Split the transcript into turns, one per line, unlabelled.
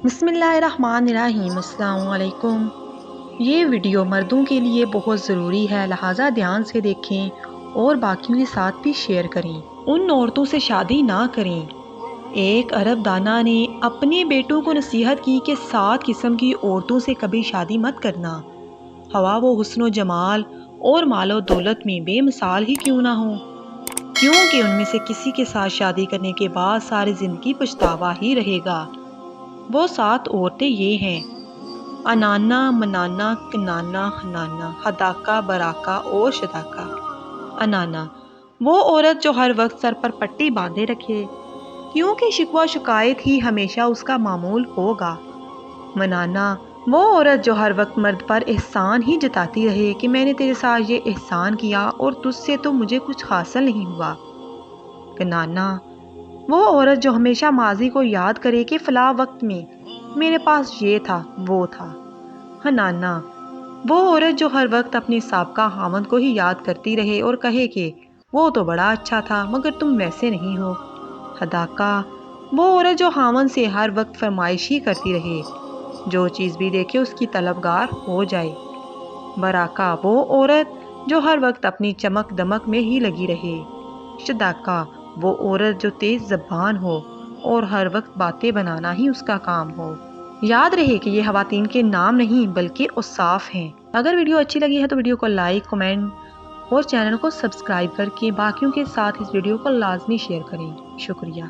بسم اللہ الرحمن الرحیم۔ السلام علیکم۔ یہ ویڈیو مردوں کے لیے بہت ضروری ہے، لہٰذا دھیان سے دیکھیں اور باقیوں کے ساتھ بھی شیئر کریں۔ ان عورتوں سے شادی نہ کریں۔ ایک عرب دانا نے اپنے بیٹوں کو نصیحت کی کہ 7 قسم کی عورتوں سے کبھی شادی مت کرنا، خواہ وہ حسن و جمال اور مال و دولت میں بے مثال ہی کیوں نہ ہوں، کیونکہ ان میں سے کسی کے ساتھ شادی کرنے کے بعد ساری زندگی پچھتاوا ہی رہے گا۔ وہ 7 عورتیں یہ ہیں: انانا، منانا، کنانا، حنانا، حداقہ، براقہ اور شداقہ۔ انانا وہ عورت جو ہر وقت سر پر پٹی باندھے رکھے، کیونکہ شکوہ شکایت ہی ہمیشہ اس کا معمول ہوگا۔ منانا وہ عورت جو ہر وقت مرد پر احسان ہی جتاتی رہے کہ میں نے تیرے ساتھ یہ احسان کیا اور تجھ سے تو مجھے کچھ حاصل نہیں ہوا۔ کنانا وہ عورت جو ہمیشہ ماضی کو یاد کرے کہ فلاں وقت میں میرے پاس یہ تھا، وہ تھا۔ حنانا وہ عورت جو ہر وقت اپنے سابقہ خاوند کو ہی یاد کرتی رہے اور کہے کہ وہ تو بڑا اچھا تھا مگر تم ویسے نہیں ہو۔ حداقہ وہ عورت جو خاوند سے ہر وقت فرمائش ہی کرتی رہے، جو چیز بھی دیکھے اس کی طلبگار ہو جائے۔ براقہ وہ عورت جو ہر وقت اپنی چمک دمک میں ہی لگی رہے۔ شداقہ وہ عورت جو تیز زبان ہو اور ہر وقت باتیں بنانا ہی اس کا کام ہو۔ یاد رہے کہ یہ خواتین کے نام نہیں بلکہ اوصاف ہیں۔ اگر ویڈیو اچھی لگی ہے تو ویڈیو کو لائک، کمنٹ اور چینل کو سبسکرائب کر کے باقیوں کے ساتھ اس ویڈیو کو لازمی شیئر کریں۔ شکریہ۔